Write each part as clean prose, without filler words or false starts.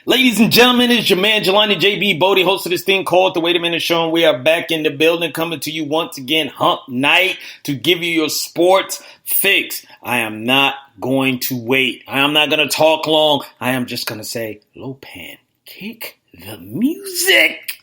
Ladies and gentlemen, it's your man Jelani JB Bodie, host of this thing called The Wait a Minute Show, and we are back in the building coming to you once again, hump night, to give you your sports fix. I am not going to wait. I am not going to talk long. I am just going to say, Lopan, kick the music.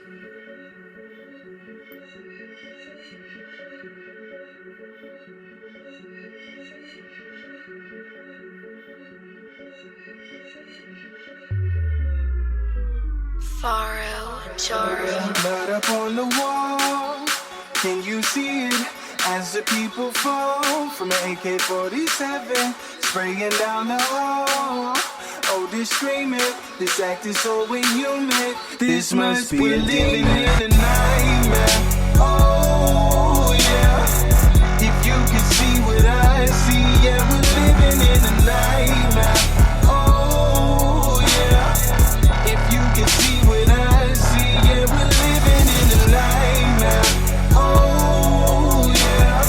Blood up on the wall, can you see it? As the people fall from an AK-47, spraying down the hall. Oh, this screaming, this act is so inhuman. This must be living in a nightmare. Oh, yeah. If you can see what I see, yeah, we're living in a nightmare. Oh, yeah. If you can see what I see, yeah, we're living in a nightmare. Oh, yeah.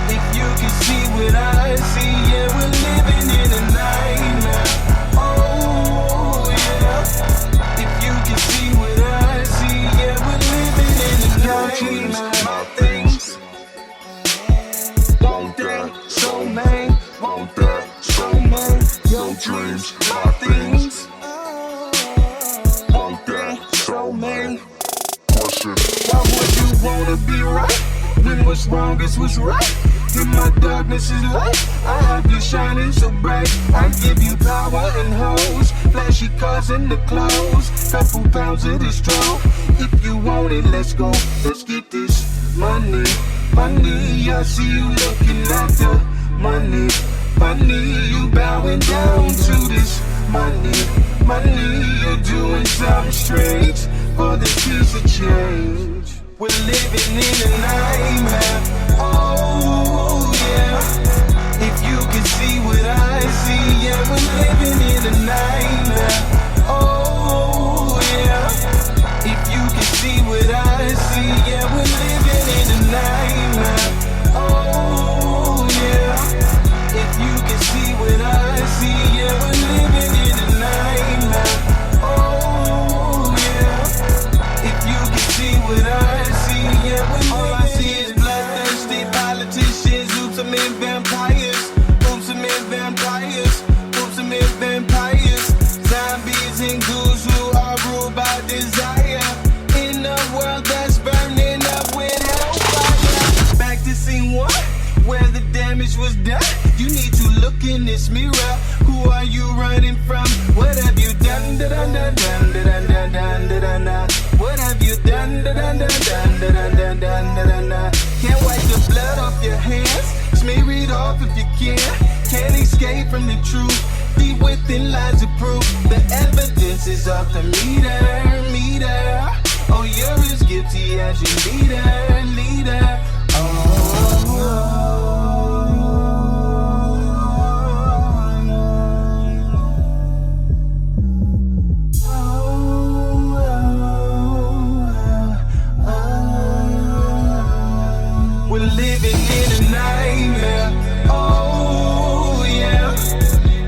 If you can see what I see, yeah, we're living in a nightmare. Oh, yeah. If you can see what I see, yeah, we're living in a nightmare. My things, won't that so man, won't that so man, your dreams, my things. Why would you wanna be right when what's wrong is what's right? In my darkness is light. I have you shining so bright. I give you power and hoes, flashy cars in the clothes, couple pounds of this draw. If you want it, let's go. Let's get this money, money. I see you looking at the money, money. You bowing down to this money, money. You're doing something strange for this piece of change. We're living in a nightmare. Oh, yeah. If you can see what I see, yeah, we're living in a nightmare. Oh, yeah. If you can see what I see, yeah, we're living in a nightmare. Oh, yeah. If you can see what I see, yeah, we're living in a nightmare. Oh, yeah. If you can see what I see, yeah, all I see is bloodthirsty politicians, oops, I'm in vampires, oops, I'm in vampires, oops, I'm in vampires, zombies and ghouls who are ruled by desire, in a world that's burning up with hellfire. Back to scene one, where the damage was done. You need to look in this mirror. Who are you running from? What have you done? What have you done? Can't wipe the blood off your hands. Smear it off if you can. Can't escape from the truth. Deep within lies of proof. The evidence is off the meter. Oh, you're as guilty as your leader. We're living in a nightmare. Oh, yeah.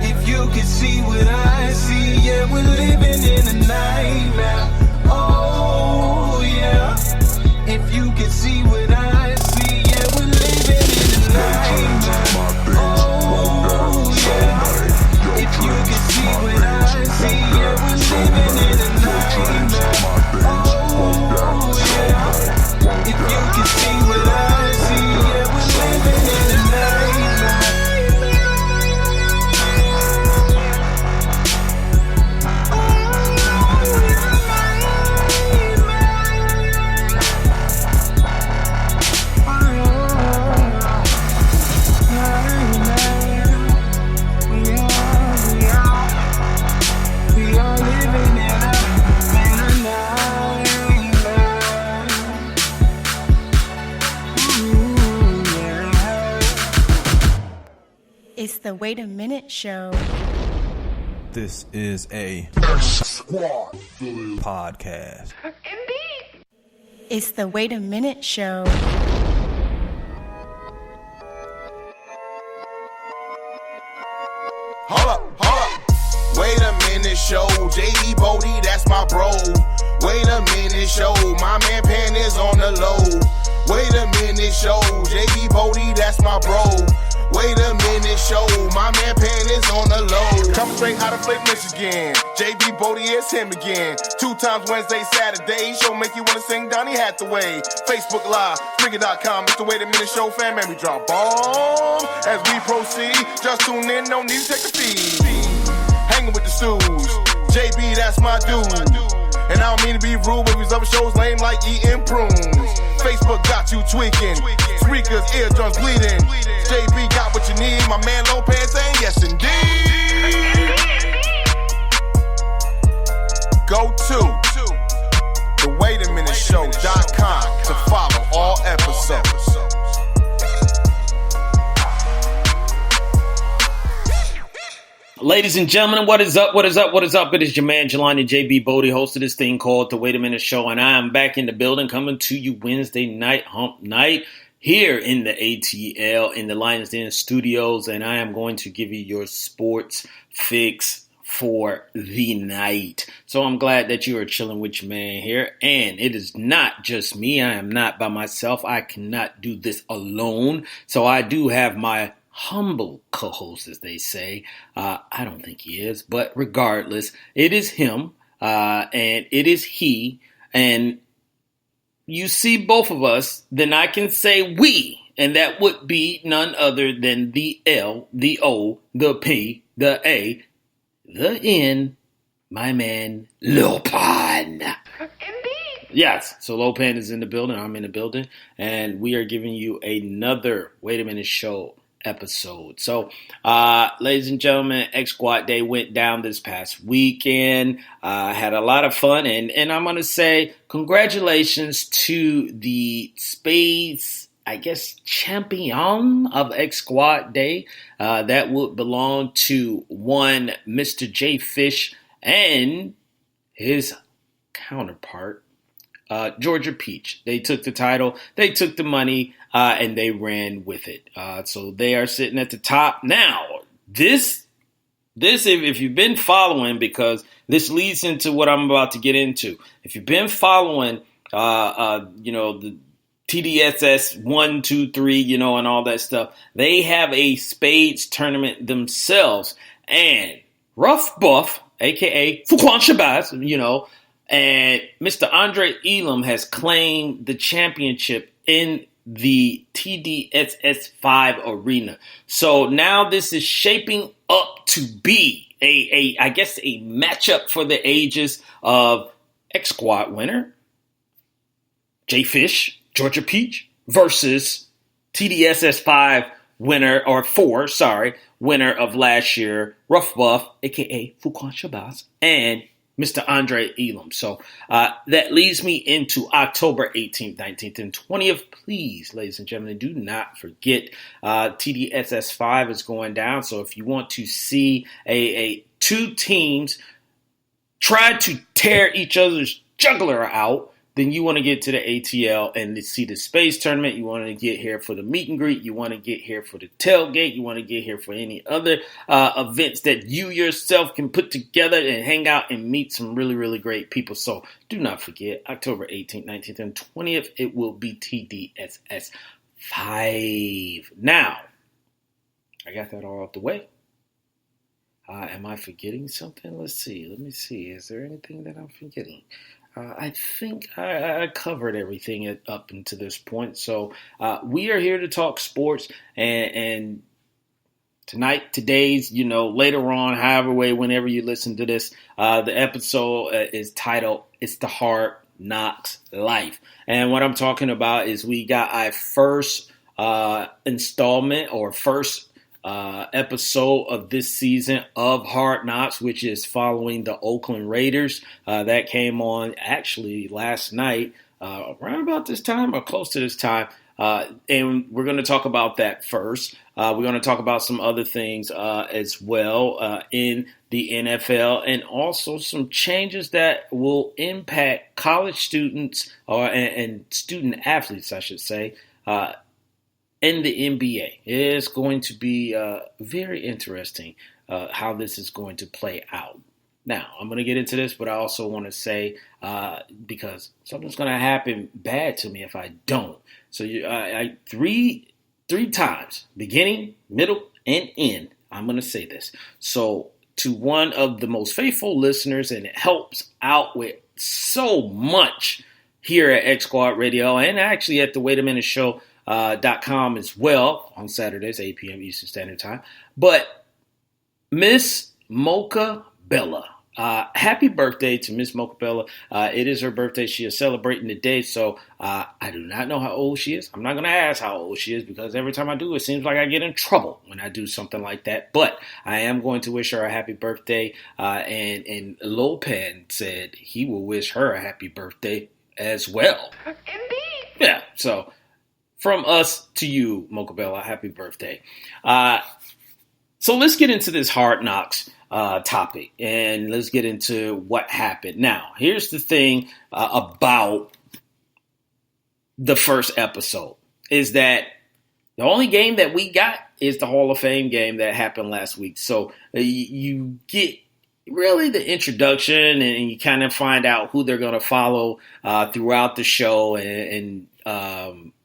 If you can see what I see, yeah, we're living in a nightmare. Oh, yeah. If you can see what I see, yeah, we're living in a nightmare. Oh, yeah. If you can see what I see, yeah, we're living in a nightmare. Oh, yeah. If you can see what I see, yeah, we're living in a nightmare. We are living in a It's the Wait a Minute Show. This is a podcast. Indeed. It's the Wait a Minute Show. Hold up. Wait a minute. minute show. JD Bodie, that's my bro. Wait a minute show. My man Pan is on the low. Wait a minute show. JD Bodie, that's my bro. Wait a minute show. My man Pan is on the low. Coming straight out of Flake, Michigan. JB Bodie is him again. 2 times Wednesday, Saturday. Show make you wanna sing Donny Hathaway. Facebook Live, Spreaker.com. It's the Wait a Minute Show, fan, man. We drop bombs as we proceed. Just tune in, no need to check the feed. Hanging with the stews. JB, that's my dude. And I don't mean to be rude, but these other shows lame like eating prunes. Facebook got you tweaking. Spreakers, eardrums bleeding. JB got what you need. My man Lopez saying yes indeed. Go to thewaitaminteshow.com to follow all episodes. Ladies and gentlemen, what is up? What is up? What is up? It is your man, Jelani JB Bodie, host of this thing called The Wait a Minute Show, and I am back in the building coming to you Wednesday night, hump night, here in the ATL, in the Lions Den studios, and I am going to give you your sports fix for the night. So I'm glad that you are chilling with your man here, and it is not just me. I am not by myself. I cannot do this alone, so I do have my humble co-host, as they say. I don't think he is, but regardless, it is him, and it is he, and you see both of us, then I can say we, and that would be none other than the L, the O, the P, the A, the N, my man, Lopan. Yes, so Lopan is in the building, I'm in the building, and we are giving you another Wait a Minute Show episode. So, ladies and gentlemen, X Squad Day went down this past weekend. Had a lot of fun, and I'm going to say congratulations to the Spades, I guess, champion of X Squad Day. That would belong to one Mr. J Fish and his counterpart, Georgia Peach. They took the title, they took the money, and they ran with it. So they are sitting at the top. Now, this if you've been following, because this leads into what I'm about to get into. If you've been following, the TDSS 1, 2, 3, and all that stuff, they have a spades tournament themselves. And Rough Buff, a.k.a. Fuquan Shabazz, and Mr. Andre Elam has claimed the championship in the TDSS 5 arena. So now this is shaping up to be a matchup for the ages of X Squad winner J Fish, Georgia Peach, versus TDSS 5 winner, or 4, winner of last year, Rough Buff, aka Fuquan Shabazz, and Mr. Andre Elam. So that leads me into October 18th, 19th, and 20th. Please, ladies and gentlemen, do not forget TDSS 5 is going down. So if you want to see a two teams try to tear each other's juggler out, then you want to get to the ATL and see the space tournament. You want to get here for the meet and greet. You want to get here for the tailgate. You want to get here for any other events that you yourself can put together and hang out and meet some really, really great people. So do not forget, October 18th, 19th, and 20th, it will be TDSS 5. Now, I got that all out the way. Am I forgetting something? Let's see. Let me see. Is there anything that I'm forgetting? I think I covered everything up until this point. So we are here to talk sports, and today's, later on, however way, whenever you listen to this, the episode is titled, It's the Hard Knocks Life. And what I'm talking about is we got our first installment, or first episode of this season of Hard Knocks, which is following the Oakland Raiders. That came on actually last night, around about this time or close to this time. And we're going to talk about that first. We're going to talk about some other things as well in the NFL, and also some changes that will impact college students and student athletes, I should say, in the NBA. It's going to be very interesting how this is going to play out. Now, I'm going to get into this, but I also want to say, because something's going to happen bad to me if I don't. So three times, beginning, middle, and end, I'm going to say this. So to one of the most faithful listeners, and it helps out with so much here at X Squad Radio, and actually at the waitaminuteshow.com as well on Saturdays, 8 p.m. Eastern Standard Time. But Miss Mocha Bella. Happy birthday to Miss Mocha Bella. It is her birthday. She is celebrating today, so I do not know how old she is. I'm not going to ask how old she is because every time I do, it seems like I get in trouble when I do something like that. But I am going to wish her a happy birthday. And Lopan said he will wish her a happy birthday as well. Indeed. Yeah, so from us to you, Mocha Bella, happy birthday. So let's get into this Hard Knocks topic, and let's get into what happened. Now, here's the thing about the first episode, is that the only game that we got is the Hall of Fame game that happened last week. So you get really the introduction, and you kind of find out who they're going to follow throughout the show, and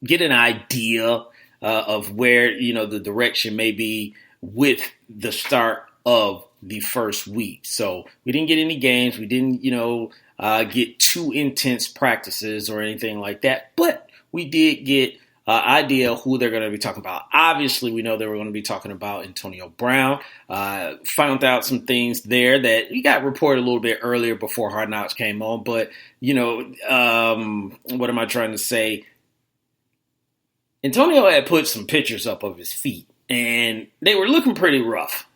get an idea of where, the direction may be with the start of the first week. So we didn't get any games. We didn't, get too intense practices or anything like that. But we did get an idea of who they're going to be talking about. Obviously, we know they were going to be talking about Antonio Brown. Found out some things there that we got reported a little bit earlier before Hard Knocks came on. But, what am I trying to say? Antonio had put some pictures up of his feet, and they were looking pretty rough.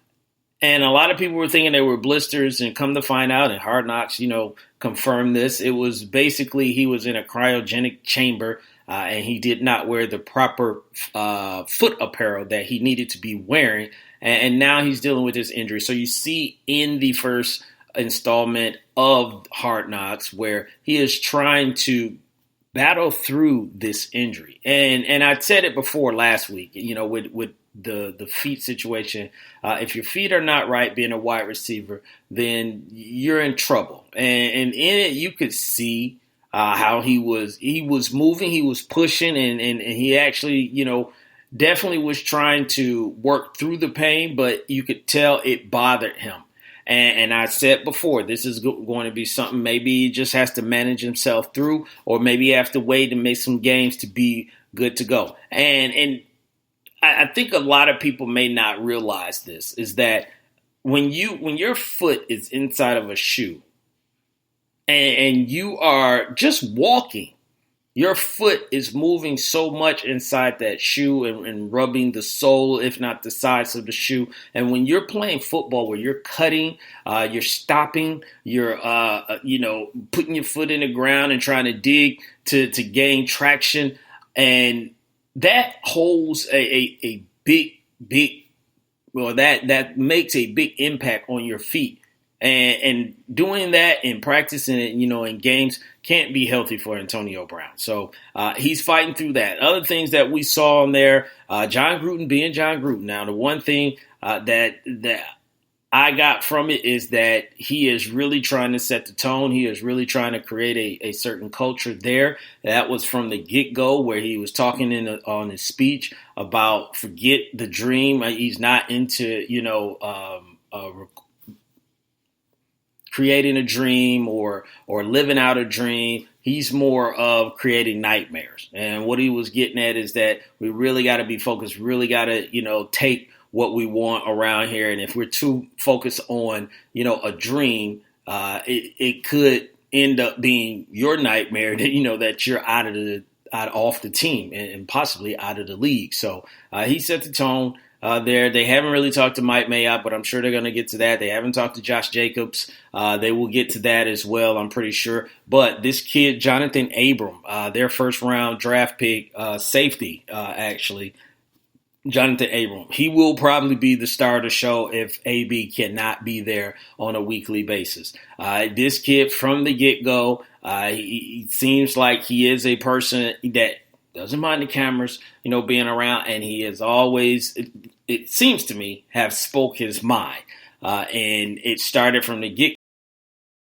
And a lot of people were thinking they were blisters, and come to find out, and Hard Knocks, confirmed this. It was basically he was in a cryogenic chamber, and he did not wear the proper foot apparel that he needed to be wearing. And now he's dealing with this injury. So you see in the first installment of Hard Knocks where he is trying to battle through this injury. And I said it before last week, with the feet situation. If your feet are not right, being a wide receiver, then you're in trouble. And in it, you could see how he was moving, he was pushing, and he actually, definitely was trying to work through the pain, but you could tell it bothered him. And I said before, this is going to be something maybe he just has to manage himself through, or maybe have to wait and make some games to be good to go. And I think a lot of people may not realize this, is that when your foot is inside of a shoe and you are just walking, your foot is moving so much inside that shoe and rubbing the sole, if not the sides of the shoe. And when you're playing football, where you're cutting, you're stopping, you're putting your foot in the ground and trying to dig to gain traction, and that holds a big, that makes a big impact on your feet. And doing that and practicing it, in games can't be healthy for Antonio Brown. So he's fighting through that. Other things that we saw in there, John Gruden being John Gruden. Now, the one thing that I got from it is that he is really trying to set the tone. He is really trying to create a certain culture there. That was from the get-go, where he was talking on his speech about forget the dream. He's not into, creating a dream or living out a dream. He's more of creating nightmares. And what he was getting at is that we really got to be focused, really got to, take what we want around here. And if we're too focused on, a dream, it could end up being your nightmare that, that you're off the team and possibly out of the league. So he set the tone. There. They haven't really talked to Mike Mayock, but I'm sure they're going to get to that. They haven't talked to Josh Jacobs. They will get to that as well, I'm pretty sure. But this kid, Jonathan Abram, their first-round draft pick, safety, actually, Jonathan Abram, he will probably be the star of the show if AB cannot be there on a weekly basis. This kid, from the get-go, he seems like he is a person that doesn't mind the cameras, being around, and he has always, it seems to me, have spoke his mind. And it started from the get